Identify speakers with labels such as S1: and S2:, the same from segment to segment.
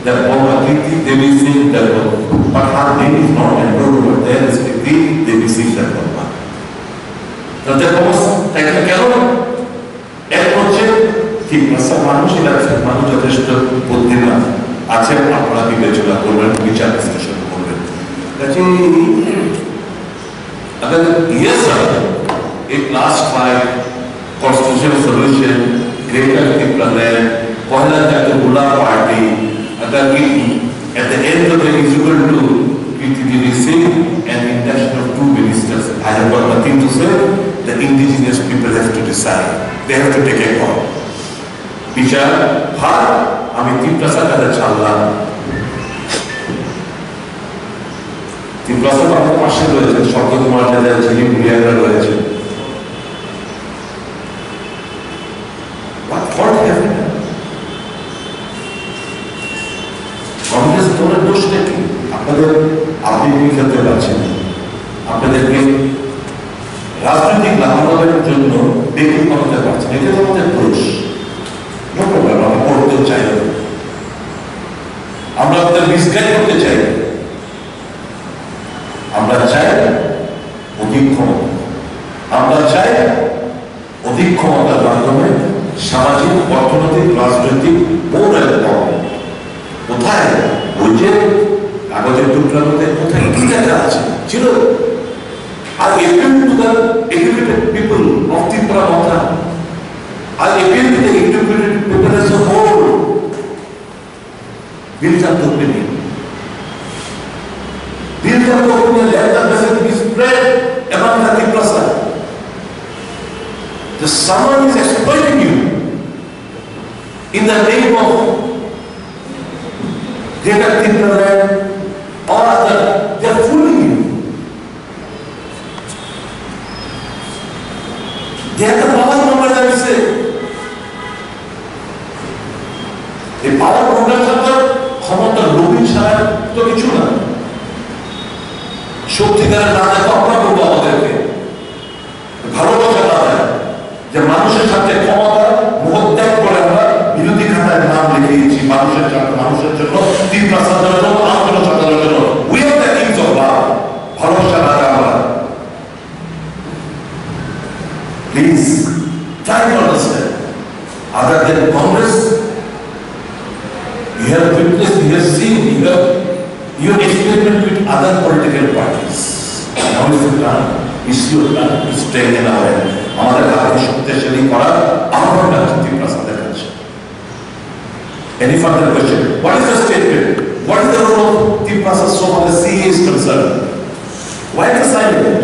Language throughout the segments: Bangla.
S1: that Bhagavad-gita, they will sing that one. But her name is not enrolled over there, is they will sing that one. তাদের অবস্থা তাকে কেন এক হচ্ছে ঠিক মানুষ যথেষ্ট বুদ্ধিমান আছে, আপনারা বিবেচনা করবেন, বিচার বিশ্লেষণ করবেন। अगर ये सब एक last fight constitution solution greater की प्लान पहला जाके बुला पार्टी अगर कि at the end of the is equal to receive an induction of 2 ministers. I have got nothing to say. The indigenous people have to decide. They have to take a call. বিচার হার আমি তিপ্রাসা কাছে চাললাম। তিপ্রাসা আমাদের পাশে রয়েছে, শব্দকুমার যাদের ঝিলি মুড়িয়ারা রয়েছে। কংগ্রেস দলের দোষটা কি? আপনাদের আপনি খেলতে পারছেন, আপনাদেরকে রাজনৈতিক লাভালাভের জন্য বেগুন করতে পারছেন, এটা আমাদের দোষ। আমরা করতে চাই না, আমরা আপনাদের মিসগাইড করতে চাই, আমরা চাই অধিক ক্ষমতা, আমরা চাই অধিক ক্ষমতার মাধ্যমে সামাজিক, অর্থনৈতিক, রাজনৈতিক কোথায় ওই যে কাগজের টুকরার মধ্যে কোথায় কি লেখা আছে ছিল। আর appeal to the educated people of Tripura Mata, I appeal to the educated people as a whole, build up the opinion. Build up the opinion, let the message be spread among the Triprasa. The someone is exploiting you in the name of greater Tripura or other, they are fooling you. They have the power program that we say. The power program ছাড়া ক্ষমতা লোভী ছাড়া তো কিছু না। শক্তি দ্বারা না দেখো আমরা বলবো আমাদেরকে ভালোবাসা না দেয় যে মানুষের সাথে ক্ষমতা মহত্যাগ করে আমরা বিরোধী খাতায় নাম লিখিয়েছি মানুষের জন্য, তিপ্রাসাদের জন্য, আন্তর্জাতিকের জন্য। We are the kings of love. ভালোবাসা না দেয় আমরা। Please try to understand. Other than Congress, you have witnessed, you have seen, you have experimented with other political parties. Now is the time, is your time to stay in our hand. আমাদের হাতে শক্তিশালী করা আমার রাজনৈতিক প্রস্তাবের কাছে। Any further question? What is the statement? What is the role of Triprasa so far as CA is concerned? Why the silent?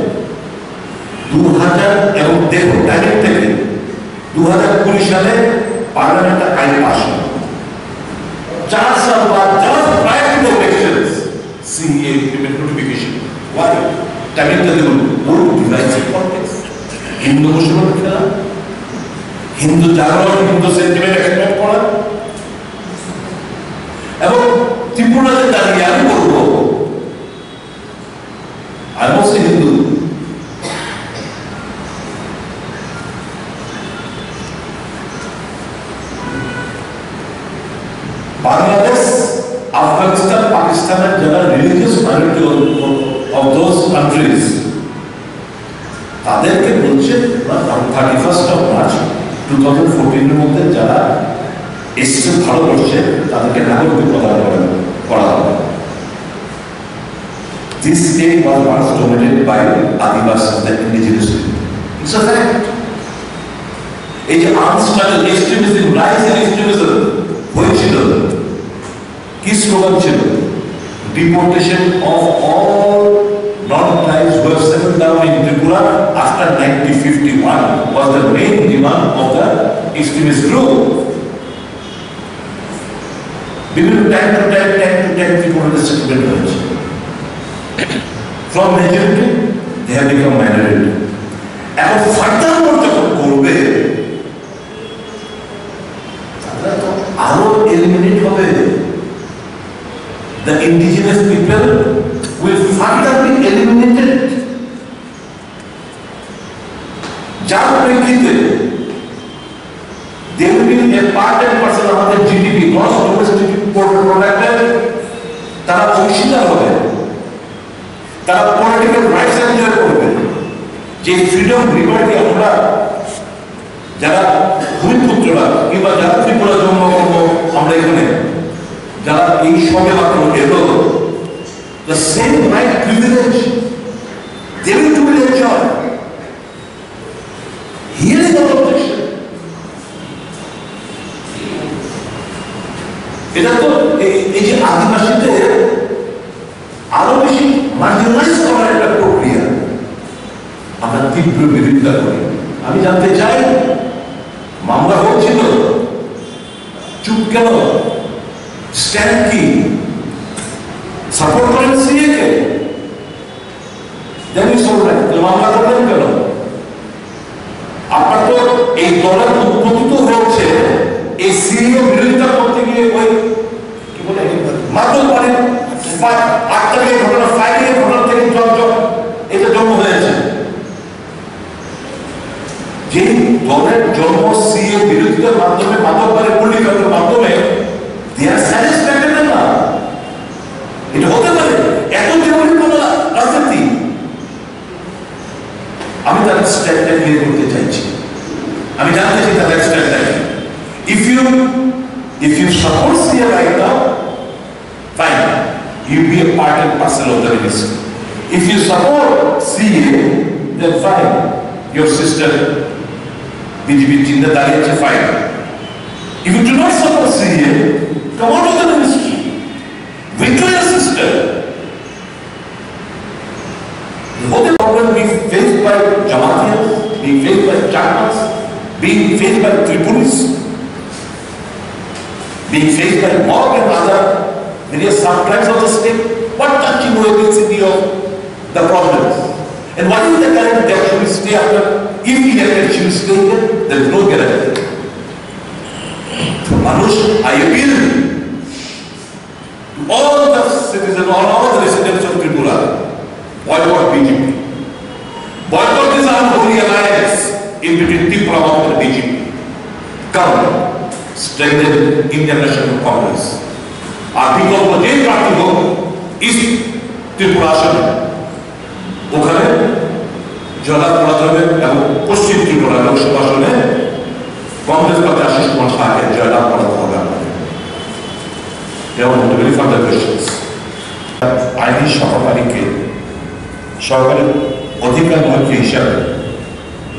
S1: 2000 এবং দেখুন তারিখ থেকে 2020 সালে পার্লামেন্টে আইন পাস হয়। 4 সাল বাদ just prior to the elections CA implement notification. Why? তারিখটা দেখুন ওর ডিভাইসিভ পলিটিক্স, হিন্দু মুসলমান খেলা, হিন্দু জাগরণ, হিন্দু সেন্টিমেন্ট এক্সপ্রেস করা এবং ত্রিপুরাতে দাঁড়িয়ে আমি বলবো I must say Hindu. Bangladesh, Afghanistan, Pakistan and যারা religious minority of those countries তাদেরকে বলছে 31st of March 2014 এর মধ্যে যারা এসছে ভারতবর্ষে তাদেরকে নাগরিকত্ব প্রদান করা হবে। This state was once dominated by Adivasi, the indigenous people. It's a fact. এই যে unstruggled extremism, rise in extremism হয়েছিল, কি স্লোগান ছিল? Deportation of all non-tribes who have settled down in Tripura after 1951 was the main demand of the extremist group. বিভিন্ন time to time Tripura settlement হয়েছে। From majority, they have become minority. এখন ফার্দার যখন করবে তারা তো আরো এলিমিনেট হবে। The indigenous people will further be eliminated. যার প্রেক্ষিতে they will be a part and parcel of the GDP, gross domestic প্রোডাক্টের তারা অংশীদার হবে, তারা পলিটিক্যাল রাইটস এনজয় করবে। যে ফ্রিডম লিবার্টি আমরা যারা ভূমিপুত্ররা কিংবা যারা ত্রিপুরা জন্মগ্রহণ আমরা এখানে যারা এই সবে মাত্র এলো, the same right privilege they will enjoy. Here is the objection. এটা তো এই যে আদিবাসীদের আরো বেশি মার্জিনালাইজ করার একটা প্রক্রিয়া, আমরা তীব্র বিরোধিতা করি। আমি জানতে চাই, মামলা হচ্ছিল, চুপ কেন? স্ট্যান্ড কি? সাপোর্ট করেন সিএকে? জানি সবাই মামলা করলেন কেন? আপনার তো এই দলের উৎপত্তি তো হচ্ছে এই সিএ বিরোধিতা করতে গিয়ে ওই কি বলে মাত্র মানে 8 তারিখের ঘটনা, 5 তারিখের ঘটনা থেকে এটা জন্ম হয়েছে। যে দলের জন্ম সিএ বিরোধিতার মাধ্যমে, মাদকবারের পল্লীকরণের মাধ্যমে, they are satisfied না। এটা হতে পারে এত জরুরি কোনো রাজনীতি। আমি তার স্ট্যান্ডটা ক্লিয়ার করতে চাইছি, আমি জানতে চাই তাদের স্ট্যান্ডটা কি। If you support CA right now, fine, you be a part and parcel of the ministry. If you support CA, then fine, your sister BJP Jinda Daliache, fine. If you do not support CA, come out of the ministry. Withdraw your sister. What the problem being faced by Jamaatiyas, being faced by Chakmas, being faced by Tripulis, being faced by mob and other various subtribes of the state? What touching away means in the problems? And what is the guarantee that she will stay after? If he she will stay there, there is no guarantee. Manush, I appeal to all the citizens, all the residents of Tripura, boycott BJP. Boycott this unholy alliance in between Tripura and BJP. Come, strengthen Indian National Congress. Our people for their party is Tripura আসনে ওখানে জয়লাভ করা যাবে এবং পশ্চিম ত্রিপুরা লোকসভা আসনে কংগ্রেস পার্টি আশিস কুমার শাহকে জয়লাভ করাতে হবে আমাদের। যেমন ভেরি ফার্দার কোয়েশ্চেন্স, আইনি সহকারীকে সরকারি অধিকার মন্ত্রী হিসাবে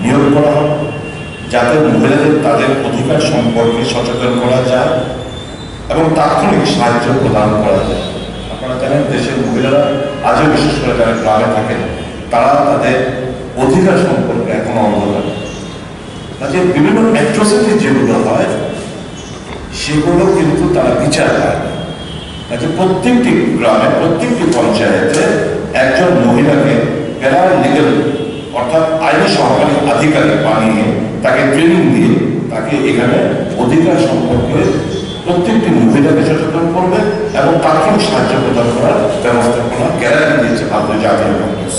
S1: নিয়োগ করা হয় যাতে মহিলাদের তাদের অধিকার সম্পর্কে সচেতন করা যায় এবং তাৎক্ষণিক সাহায্য প্রদান করা যায়। আপনারা জানেন দেশের মহিলারা আজও বিশেষ করে যারা গ্রামে থাকেন তারা তাদের অধিকার সম্পর্কে এখনো অবগত। কাজে বিভিন্ন অ্যাট্রোসিটি যেগুলো হয় সেগুলো কিন্তু তারা বিচার পায় না। কাজে প্রত্যেকটি গ্রামে, প্রত্যেকটি পঞ্চায়েতে একজন মহিলাকে প্যারালিগ্যাল অর্থাৎ আইনি সহকারী আধিকারিক বানিয়ে তাকে ট্রেনিং দিয়ে তাকে এখানে অধিকার সম্পর্কে প্রত্যেকটি মহিলাকে সচেতন করবে এবং তাৎক্ষণিক সাহায্য প্রদান করার ব্যবস্থাপনা গ্যারান্টি দিয়েছে ভারতীয় জাতীয় কংগ্রেস।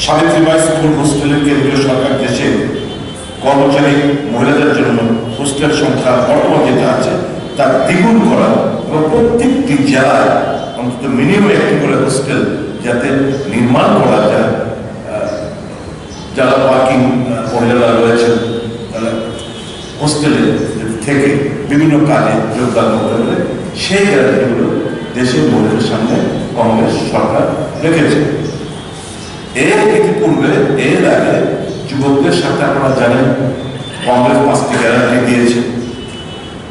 S1: সাবিত্রীবাই স্কুল হোস্টেলের কেন্দ্রীয় সরকার দেশে কর্মচারী মহিলাদের জন্য হোস্টেল সংখ্যা বর্তমান যেটা আছে তার দ্বিগুণ করা এবং প্রত্যেকটি জেলায় অন্তত মিনিমাম একটি করে হোস্টেল যাতে নির্মাণ করা যায়, যারা ওয়ার্কিং মহিলারা রয়েছেন তারা হোস্টেলে থেকে বিভিন্ন কাজে যোগদান করতে পারে, সেই গ্যারান্টিগুলো দেশের মহিলাদের সামনে কংগ্রেস সরকার রেখেছে। এর ইতিপূর্বে এর আগে যুবকদের সাথে আপনারা জানেন কংগ্রেস 5টি গ্যারান্টি দিয়েছে।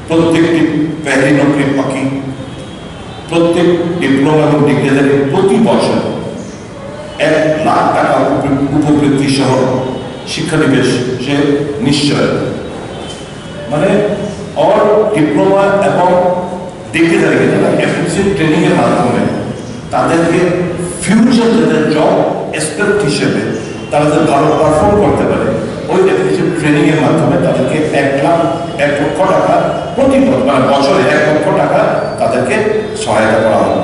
S1: প্রত্যেকটি পেহলি নকরি পাখি, প্রত্যেক ডিপ্লোমা এবং ডিগ্রিতে প্রতি বছর 1 লাখ টাকা উপবৃত্তি সহ শিক্ষানিবেশ সে নিশ্চয়, মানে অল ডিপ্লোমা এবং ডিগ্রিধারীকে যারা অ্যাপ্রেন্টিসশিপ ট্রেনিং এর মাধ্যমে তাদেরকে ফিউচার যাদের জব এক্সপেক্ট হিসেবে তারা যে ভালো পারফর্ম করতে পারে ওই অ্যাপ্রেন্টিসশিপ ট্রেনিং এর মাধ্যমে তাদেরকে 1 লক্ষ টাকা প্রতি মানে বছরে 1 লক্ষ টাকা তাদেরকে সহায়তা করা হবে।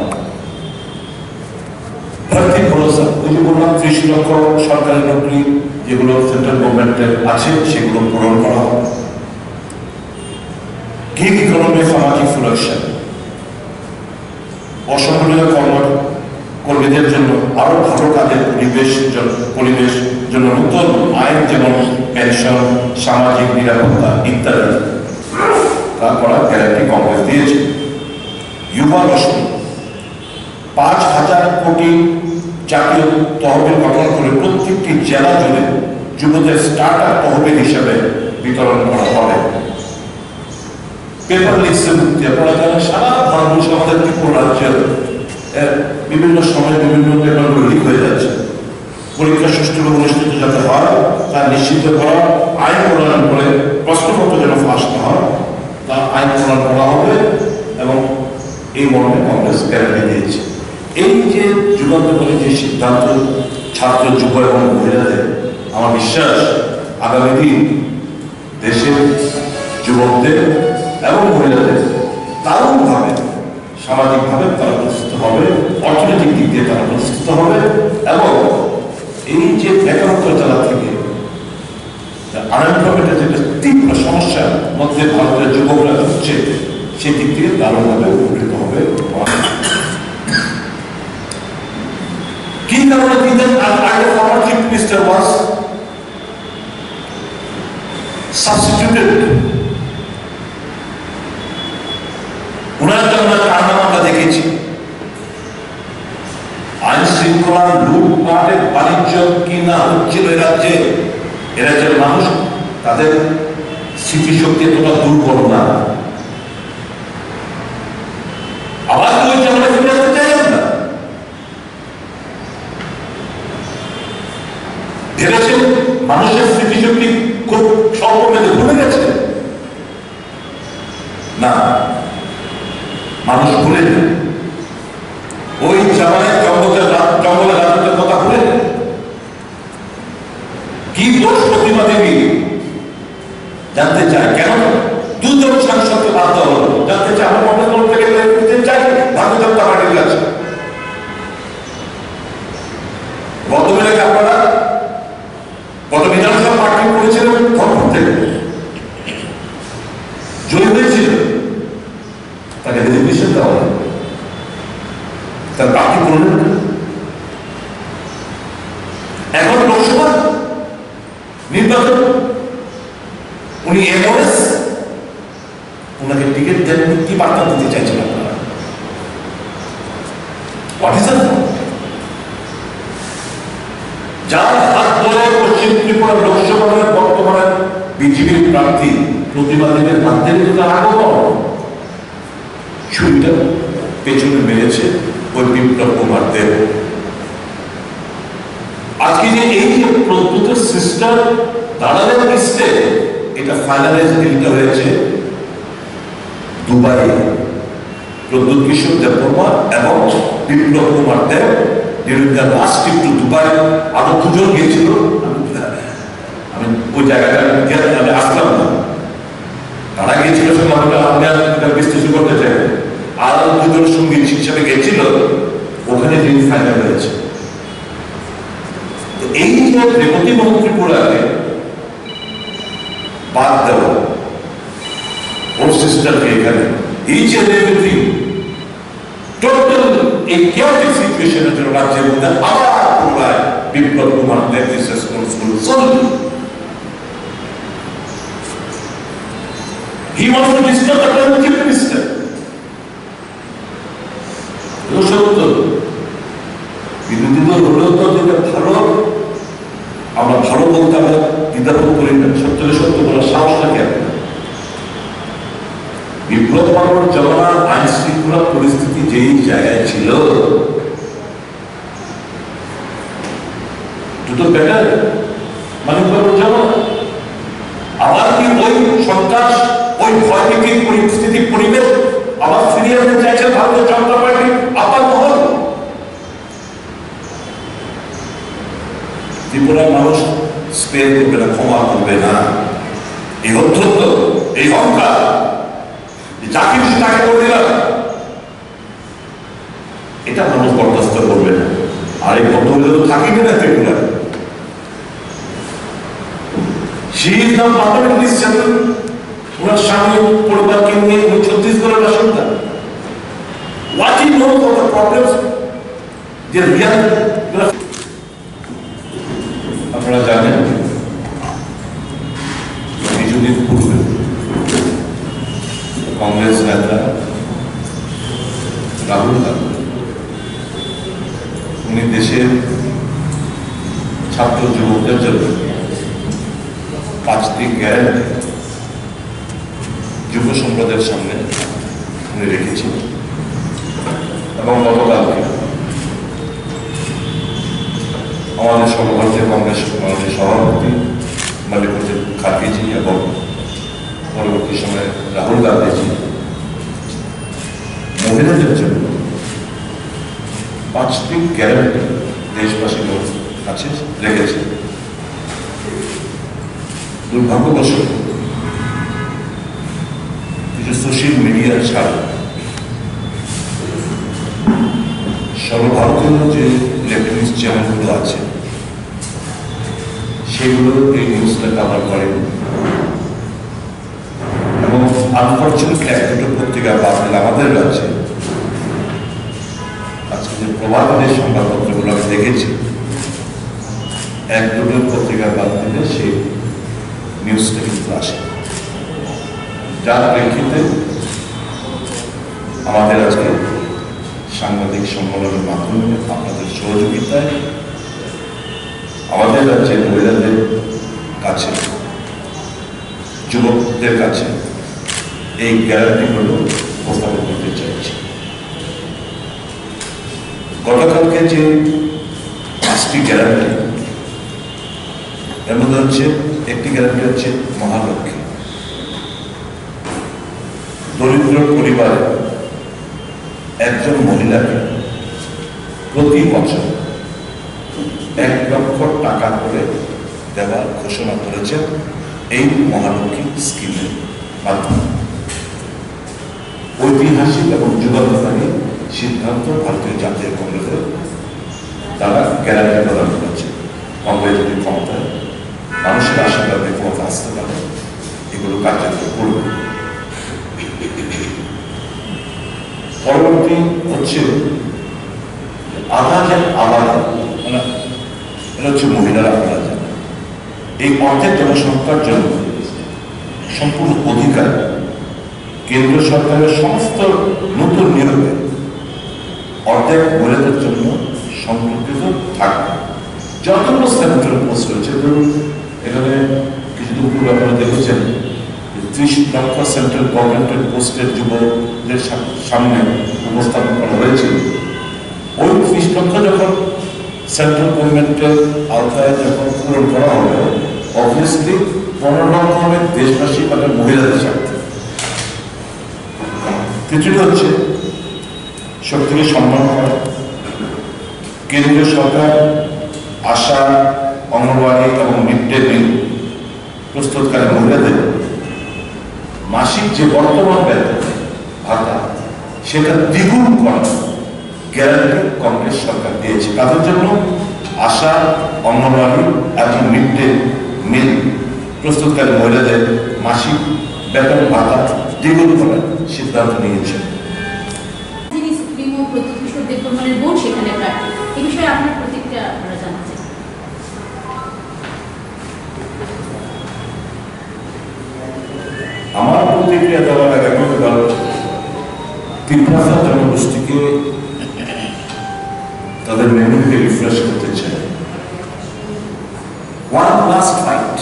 S1: প্রার্থী ভরসা, ওই যে বললাম 30 লক্ষ সরকারি নকরি যেগুলো সেন্ট্রাল গভর্নমেন্টের আছে সেগুলো পূরণ করা হবে। গিগ ইকোনমি সামাজিক সুরক্ষা অসংগঠিত কর্মীদের জন্য আরো ভালো কাজের পরিবেশ জন্য নতুন আইন যেমন পেনশন, সামাজিক নিরাপত্তা ইত্যাদি তা করার গ্যারান্টি কংগ্রেস দিয়েছে। যুবা রশ্মি 5,000 কোটি জাতীয় তহবিল গঠন করে প্রত্যেকটি জেলা জুড়ে যুবদের স্টার্ট আপ তহবিল হিসেবে বিতরণ করা হবে। পেপার লিক্সের মুক্তি আপনারা জানেন, সারা ভারতবর্ষে আমাদের ত্রিপুরা রাজ্যের বিভিন্ন সময় বিভিন্ন পেপারগুলো লিক হয়ে যাচ্ছে। পরীক্ষা সুষ্ঠুভাবে অনুষ্ঠিত যাতে হয় তা নিশ্চিত করা, আইন প্রণয়ন করে প্রশ্নপত্র যেন ফাঁস না হয় তা আইন প্রণয়ন করা হবে এবং এই মর্মে কংগ্রেস গ্যারান্টি দিয়েছে। এই যে যুগান্তকারী যে সিদ্ধান্ত ছাত্র, যুব এবং মহিলাদের, আমার বিশ্বাস আগামী দিন দেশের যুবকদের এবং মহিলাদের দারুণভাবে সামাজিকভাবে তারা প্রতিষ্ঠিত হবে, অর্থনৈতিক দিক দিয়ে তারা প্রতিষ্ঠিত হবে এবং এই যে বেকারত্ব জ্বালা থেকে আনএমপ্লয়মেন্টের যে তীব্র সমস্যার মধ্যে ভারতের যুবকরা হচ্ছে সেই দিক থেকে দারুণভাবে উপকৃত হবে। কি কারণে দিনের আগে former chief minister was substituted? ওনার জন্য কারণ আমরা দেখেছি আইন শৃঙ্খলা, লুটপাটের বাণিজ্য কিনা হচ্ছিল এরাজ্যের মানুষ তাদের স্মৃতিশক্তি এতটা দুর্বল না। আবার ওই জায়গাটা ফিরে আসতে চাই আমরা। ভেবেছেন মানুষের স্মৃতিশক্তি খুব স্বল্প মেয়াদে ভুলে গেছে? না, মানুষ ভুলে যায়। ওই জামানের জঙ্গলের রাজত্বের কথা ভুলে কি দোষ প্রতিমা দেবী জানতে চায়, কেন 2 জন সাংসদকে বাদ দেওয়া হলো জানতে চায়। আমরা কংগ্রেস থেকে চাই ভারতীয় জনতা পার্টির কাছে বর্তমানে আপনারা গত বিধানসভা পার্টি করেছিলেন ধর্মপুর থেকে জয়ী হয়েছিল, তাকে রেজিগনেশন দেওয়া হলো, তার বাকি করলেন না। এখন লোকসভা নির্বাচন, উনি এমওএস, ওনাকে টিকিট দেন, কি বার্তা দিতে চাইছেন আপনারা? What is that? যার হাত ধরে পশ্চিম ত্রিপুরা লোকসভার বর্তমানে বিজেপির প্রার্থী প্রতিবাদীদের মাধ্যমে তার আগমন ছুরিটা পেছনে মেরেছে ওই বিপ্লব কুমার দেব। আজকে যে এই যে প্রদ্যুৎ সিস্টার দাঁড়ালেন লিস্টে, এটা ফাইনালাইজ দিতে হয়েছে দুবাই। প্রদ্যুৎ কিশোর দেববর্মা এবং বিপ্লব কুমার দেব বিরুদ্ধে লাস্ট টু দুবাই, আরো 2 জন গিয়েছিল। আমি ওই জায়গাটা আমি আসলাম না, তারা গিয়েছিল আমি বিশ্লেষণ করতে চাই। আরো 2 জন সঙ্গী হিসেবে গেছিল, ওখানে যিনি ফাইনাল হয়েছে। এই যে রেবতী মন্ত্রীপুরাকে বাদ দেওয়া, ওর সিস্টারকে এখানে ইচ এন্ড এভরিথিং টোটাল এই কেওটিক সিচুয়েশনের জন্য রাজ্যের মধ্যে আবার পুরায় Biplab Kumar Deb is responsible solely. He wants to destroy the current chief minister. বিরোধী দল হলেও তো যেটা ভালো, আমরা ভালো বলতে আমরা দ্বিধাবোধ করি না, সত্যকে সত্য বলার সাহস থাকে। বিপ্লব পরবর্তী জমানার আইন শৃঙ্খলা পরিস্থিতি যেই জায়গায় ছিল, দুটো বেটার মানিক বাবুর জমানা। আবার কি ওই সন্ত্রাস, ওই ভয়ভীতির পরিস্থিতি, পরিবেশ আবার ফিরিয়ে আনতে চাইছে ভারতীয় জনতা পার্টি আবার মহল? ত্রিপুরার মানুষ স্পেয়ার করবে না, ক্ষমা করবে না। এই অধ্যত্ত, এই অহংকার, যা কিছু তাকে করে দিলাম, এটা মানুষ বরদাস্ত করবে না। আর এই ভদ্রগুলো তো থাকিবে না Tripura. She is now permanently settled. ওনার স্বামী পরিবারকে নিয়ে 36 বাসিন্দা। What he knows of the problems, the real. আপনারা জানেন কিছুদিন পূর্বে কংগ্রেস নেতা রাহুল গান্ধী উনি দেশের ছাত্র যুবকদের জন্য 5টি গ্যারান্টি যুব সম্প্রদায়ের সামনে উনি রেখেছিলেন এবং গতকালকে আমাদের সর্বভারতীয় কংগ্রেস কমিটির সভাপতি মাল্লিকার্জুন খার্গেজি এবং পরবর্তী সময়ে রাহুল গান্ধীজি মহিলাদের জন্য 5টি গ্যারান্টি দেশবাসীর কাছে রেখেছে। দুর্ভাগ্যবশত কিছু সোশ্যাল মিডিয়া ছাড়া সর্বভারতীয় যে ইলেকট্রনিক্স চ্যানেলগুলো আছে সেগুলো এই নিউজটা কভার করে এবং আনফর্চুনেটলি এক দুটো পত্রিকা বাদ দিলে আমাদের রাজ্যে আজকে যে প্রভাবের সংবাদপত্রগুলো আমি দেখেছি এক দুটো পত্রিকা বাদ দিলে সেই নিউজটা কিন্তু আসে, যার প্রেক্ষিতে আমাদের আজকে সাংবাদিক সম্মেলনের মাধ্যমে আপনাদের সহযোগিতায় আমাদের রাজ্যের মহিলাদের কাছে যুবকদের কাছে এই গ্যারান্টিগুলো উপস্থাপন করতে চাইছি। গতকালকে যে 5টি গ্যারান্টি এর মধ্যে হচ্ছে একটি গ্যারান্টি হচ্ছে মহালক্ষ্মী, দরিদ্র পরিবারে একজন মহিলাকে প্রতি বছর 1 লক্ষ টাকা করে দেওয়ার ঘোষণা করেছেন এই মহালক্ষ্মী স্কিমের মাধ্যমে। ঐতিহাসিক এবং যুগান্তকারী সিদ্ধান্ত ভারতীয় জাতীয় কংগ্রেসের তারা গ্যারান্টি প্রদান করেছে। কংগ্রেস যদি ক্ষমতায় মানুষের আশীর্বাদে ক্ষমতা আসতে পারে এগুলো কার্যকর করবে। পরবর্তী হচ্ছে আলাদা মানে এটা হচ্ছে মহিলারা আলাদা এই অর্ধেক জনসংখ্যার জন্য সম্পূর্ণ অধিকার কেন্দ্র সরকারের সমস্ত নতুন নিয়োগে অর্ধেক মহিলাদের জন্য সংরক্ষিত থাকবে। যতগুলো সেন্ট্রাল পোস্ট রয়েছে ধরুন এখানে কিছুদিন পূর্বে আপনারা দেখেছেন 30 লক্ষ সেন্ট্রাল গভর্নমেন্টের পোস্টের যুবকদের সামনে উপস্থাপন করা হয়েছিল। ওই 30 লক্ষ যখন সেন্ট্রাল গভর্নমেন্টের আওতায় যখন পূরণ করা হবে অবভিয়াসলি 15 লক্ষ হবে দেশবাসী মানে মহিলাদের স্বার্থে। তৃতীয়টি হচ্ছে শক্তিকে সম্মান করা। কেন্দ্রীয় সরকার আশা অঙ্গনওয়াড়ি এবং মিড ডে মিল প্রস্তুতকারী মহিলাদের মাসিক যে বর্তমান বেতন ভাতা সেটা দ্বিগুণ করার গ্যারান্টি কংগ্রেস সরকার দিয়েছে। তাদের জন্য আশা অঙ্গনওয়াড়ি এবং মিড ডে মিল প্রস্তুতকারী মহিলাদের মাসিক বেতন ভাতা দ্বিগুণ করার সিদ্ধান্ত নিয়েছে। আমার প্রতিক্রিয়া দেওয়ার আগে তিপ্রাসা জনগোষ্ঠীকে তাদের মেমোরিকে রিফ্রেশ করতে চাই। One last fight.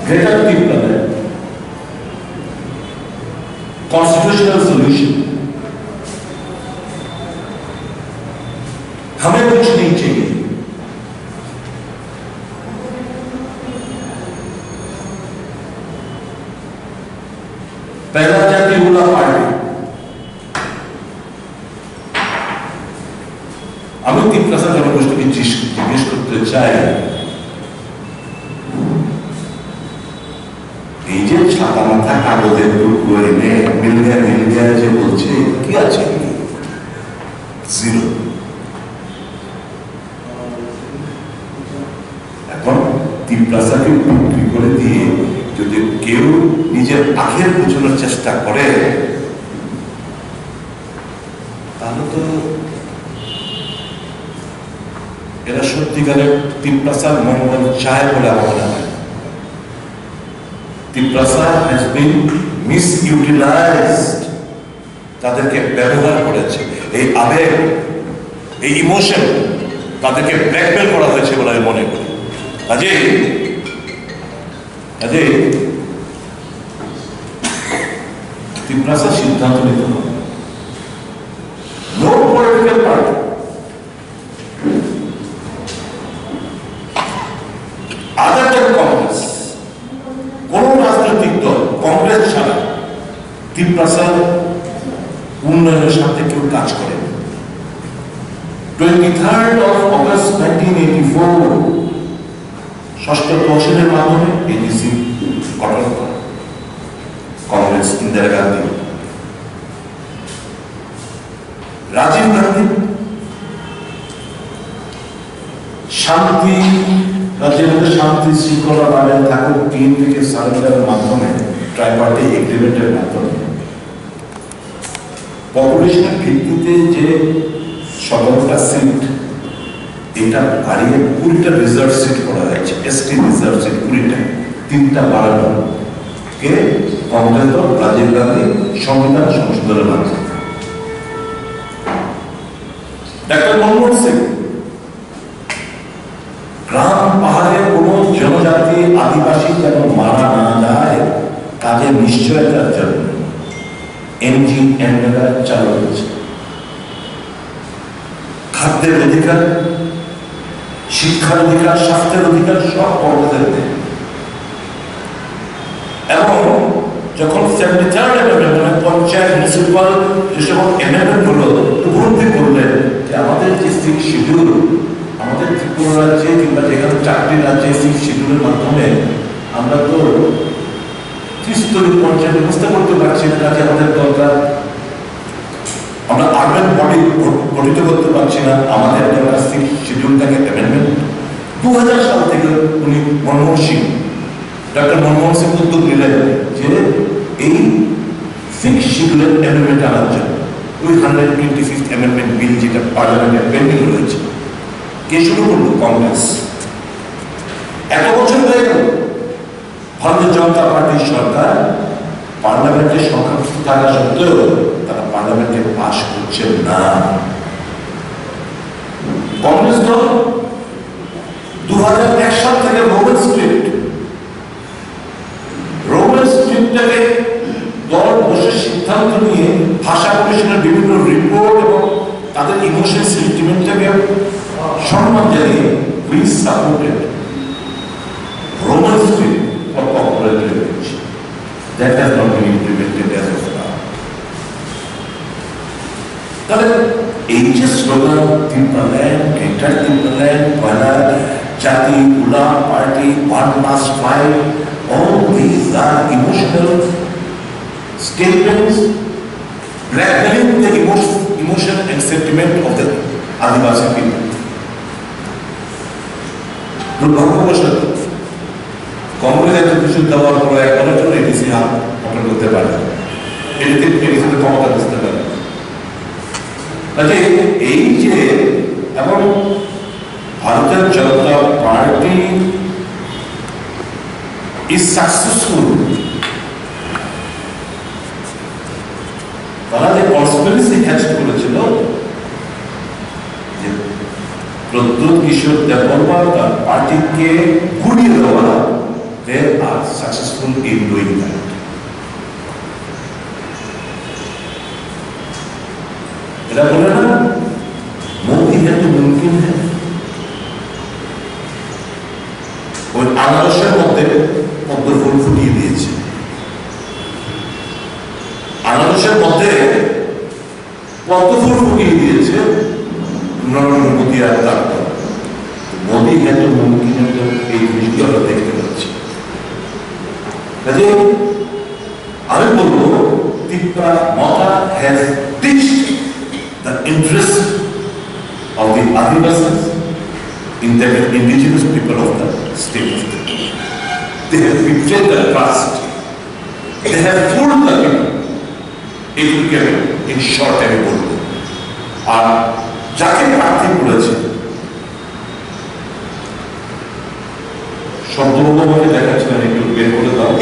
S1: Greater Tiprada. Constitutional solution. हमें कुछ नहीं चाहिए। पहला जाति हुआ पार्टी আমি তিপ্রাসা জনগোষ্ঠীকে জিজ্ঞেস করতে চাই এই যে ছাতা মাথা কাগজের টুকরো এনে মিল গিয়া যে বলছে কি আছে জিরো। এখন তিপ্রাসাকে বিক্রি করে দিয়ে যদি কেউ নিজের আখের বুঝানোর চেষ্টা করে এরা সত্যিকারের তিপ্রাসার মঙ্গল চায় বলে আমার মনে হয়। তিপ্রাসা হ্যাজ বিন মিসইউটিলাইজড, তাদেরকে ব্যবহার করেছে। এই আবেগ, এই ইমোশন তাদেরকে ব্ল্যাকমেল করা হয়েছে বলে আমি মনে করি। কাজেই তিপ্রাসা সিদ্ধান্ত নিতে হবে। No political party, other than Congress, কোন রাজনৈতিক দল কংগ্রেস ছাড়া তিপ্রাসার উন্নয়নের সাথে কেউ কাজ করে। 23rd of August 1984 ষষ্ঠ তহসিলের মাধ্যমে এডিসি গঠন করে কংগ্রেস, ইন্দিরা গান্ধী, রাজীব গান্ধী। শান্তি, রাজ্যের মধ্যে শান্তি শৃঙ্খলা বজায় থাকুক, বিএনপিকে সারেন্ডারের মাধ্যমে, ট্রাইপার্টি এগ্রিমেন্টের মাধ্যমে পপুলেশনের ভিত্তিতে যে 17টা সিট, এটা বাড়িয়ে 20টা রিজার্ভ সিট করা হয়েছে। এসটি রিজার্ভ সিট 20টা, 3টা বাড়ানো কে কংগ্রেস দল, রাজীব গান্ধী সংবিধান সংশোধনের মাধ্যমে। ডাক্তার মনমোহন সিং গ্রাম পাহাড়ে কোনো জনজাতি আদিবাসী যেন মারা না যায় তাদের নিশ্চয়তার জন্য এনজিএনএরা চালু হয়েছে। খাদ্যের অধিকার, শিক্ষার অধিকার, স্বাস্থ্যের অধিকার সব কর্মীদের। এবং যখন 73rd অ্যামেন্ডমেন্ট মানে পঞ্চায়েত মিউনিসিপাল যে সকল অ্যামেন্ডমেন্ট হলো, উপলব্ধি করলেন যে আমাদের যে 6 শিডিউল, আমাদের ত্রিপুরা রাজ্যে কিংবা যেখানে 4টি রাজ্যে 6 শিডিউলের মাধ্যমে আমরা তো ত্রিস্তরীয় পঞ্চায়েত ব্যবস্থা করতে পারছি না, কাজে আমাদের দরকার। আমরা আরবান বডি গঠিত করতে পারছি না, আমাদের দরকার 6 শিডিউলটাকে অ্যামেন্ডমেন্ট। 2000 সাল থেকে উনি মনমোহন সিং, ডক্টর মনমোহন সিং উদ্যোগ নিলেন যে এই 6 শিডিউলের অ্যামেন্ডমেন্ট আনার জন্য। ওই 125th অ্যামেন্ডমেন্ট বিল যেটা পার্লামেন্টে পেন্ডিং রয়েছে, কে শুরু করলো? কংগ্রেস। এত বছর হয়ে গেল, ভারতীয় জনতা পার্টির সরকার পার্লামেন্টের সংখ্যাগরিষ্ঠ থাকা সত্ত্বেও তারা পার্লামেন্টে পাশ করছে না। কংগ্রেস দল 2001 সাল থেকে রোমান স্ক্রিপ্টটাকে দল বসে সিদ্ধান্ত নিয়ে ভাষা কমিশনের বিভিন্ন রিপোর্ট এবং তাদের ইমোশন সেন্টিমেন্টটাকে সম্মান জানিয়ে we supported Roman script for corporate language. That has not been implemented as of now. তাহলে এই যে স্লোগান তিপ্রাল্যান্ড, গ্রেটার তিপ্রাল্যান্ড, পয়লা জাতি, উলা party, 1+5, all these are emotional statements blackmailing the emotion and sentiment of the Adivasi people. দুর্ভাগ্যবশত কংগ্রেস এত কিছু দেওয়ার পর এখনো জন্য এডিসি হাত গঠন করতে পারে, এডিসিতে ক্ষমতা দিতে পারে। কাজে এই যে, এবং ভারতের জনতা পার্টি ইজ সাকসেসফুল, তারা যে কনস্পিরেসি হ্যাচ করেছিল যে প্রদ্যুৎ কিশোর দেববর্মা তার পার্টিকে গুড়িয়ে দেওয়া, দে আর সাকসেসফুল ইন ডুইং দ্যাট। এরা বলে না মোদি হ্যাঁ তো মুমকিন হ্যাঁ। ওই আনারসের মধ্যে পদ্ম ফুল ফুটিয়ে দিয়েছে, আনারসের মধ্যে পদ্ম ফুল ফুটিয়ে দিয়েছে নরেন্দ্র মোদী আর তার মোদী হ্যাঁ তো মুমকিন এই জিনিসটি আমরা দেখতে পাচ্ছি। কাজে আমি বলবো তিপ্রা মতা has টিচড the interest of the Adivasis in the indigenous people of the state of Tripura. They have betrayed the trust. They have fooled the people. It will get in short and good. আর যাকে প্রার্থী করেছে শব্দবন্ধকে দেখাচ্ছিলেন, একটু বের করে দাও।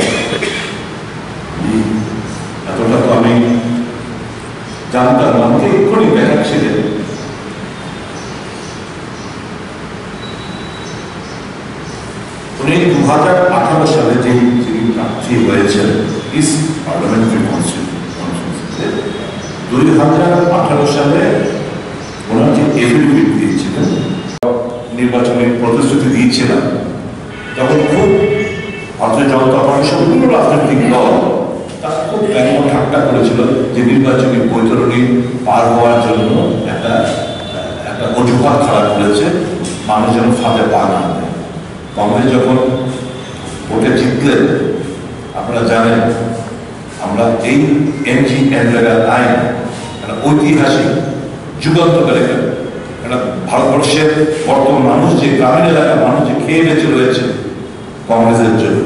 S1: এতটা তো আমি জানতাম, আমাকে এক্ষুনি দেখাচ্ছিলেন। উনি 2018 সালে যে প্রার্থী হয়েছেন ইস্ট পার্লামেন্টারি কনস্টিটিউয়েন্সিতে, 2018 সালে ওনার যে এফিডেভিট দিয়েছিলেন, নির্বাচনী প্রতিশ্রুতি দিয়েছিলেন, তখন খুব ভারতীয় জনতা পার্টি সবগুলো রাজনৈতিক দল তারা খুব ব্যঙ্গ ঠাট্টা করেছিল যে নির্বাচনী বৈতরণী পার হওয়ার জন্য একটা অজুহাত খাড়া করেছে, মানুষ যেন ফাঁদে পা না দেয়। কংগ্রেস যখন ভোটে জিতলেন, আপনারা জানেন আমরা এই এমজি এনরেগা আইন ঐতিহাসিক যুগান্তকারী, ভারতবর্ষের বর্তমান মানুষ যে গ্রামীণ এলাকার মানুষ যে খেয়ে বেঁচে রয়েছে কংগ্রেসের জন্য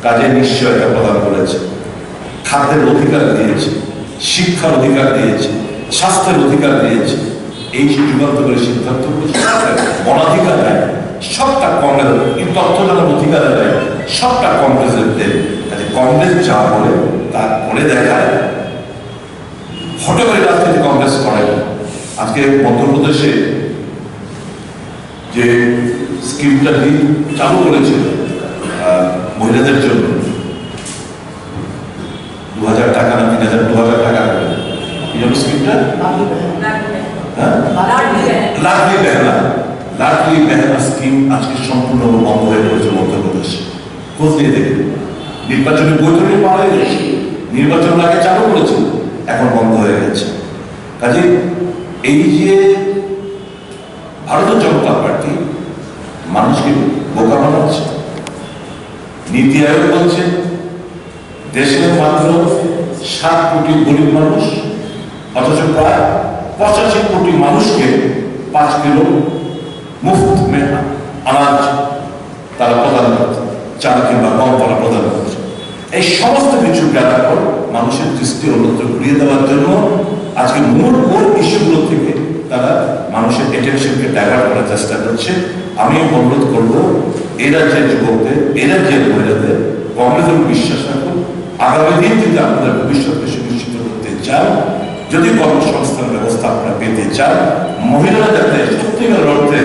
S1: কাজের নিশ্চয়তা প্রদান করেছে, খাদ্যের অধিকার দিয়েছে, শিক্ষার অধিকার দিয়েছে, স্বাস্থ্যের অধিকার দিয়েছে। এই যুগান্তকারী সিদ্ধান্তগুলো অনাধিকার দেয়, সবটা কংগ্রেস, এই তথ্যজনক অধিকারের দেয়, সবটা কংগ্রেসের দেয়। কাজে কংগ্রেস যা বলে তা করে দেখায়, হতে করে রাজনীতি কংগ্রেস করে। আজকে মধ্যপ্রদেশে যে স্কিমটা চালু করেছিল মহিলাদের জন্য, 2000 টাকা না 2000 টাকা করে, কি জন্য স্কিমটা? লাডলি বেহনা স্কিম আজকে সম্পূর্ণ বন্ধ হয়ে পড়েছে মধ্যপ্রদেশে। খোঁজ নিয়ে দেখবে, নির্বাচনের বৈতরণী পাওয়া হয়ে গেছে, নির্বাচন আগে চালু করেছিল, এখন বন্ধ হয়ে গেছে। কাজে এই যে ভারতীয় জনতা পার্টি মানুষকে বোকা বানাচ্ছে, নীতি আয়োগ বলছে দেশের মাত্র 7 কোটি গরিব মানুষ, অথচ প্রায় 85 কোটি মানুষকে 5 কিলো মুফত আনাজ তারা প্রদান করছে, চাল কিংবা গম তারা প্রদান করছে। এই সমস্ত কিছু জ্ঞান পর মানুষের দৃষ্টি অন্যত্র ঘুরিয়ে দেওয়ার জন্য আজকে মূল ইস্যুগুলো থেকে তারা মানুষের অ্যাটেনশনকে ডাইভার্ট করার চেষ্টা করছে। আমি অনুরোধ করব এই রাজ্যের যুবকদের, এই রাজ্যের মহিলাদের কংগ্রেসের বিশ্বাস রাখুন। আগামী দিন যদি আপনাদের ভবিষ্যৎকে সুনিশ্চিত করতে চান, যদি কর্মসংস্থান ব্যবস্থা আপনারা পেতে চান, মহিলারা যাতে সত্যিকার অর্থে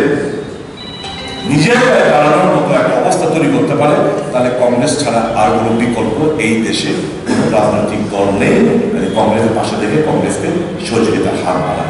S1: নিজের পায়ে দাঁড়ানোর মতো একটা অবস্থা তৈরি করতে পারে, তাহলে কংগ্রেস ছাড়া আর কোনো বিকল্প এই দেশে কোনো রাজনৈতিক দল নেই। কংগ্রেসের পাশে থেকে কংগ্রেসকে সহযোগিতার হাত বাড়ায়।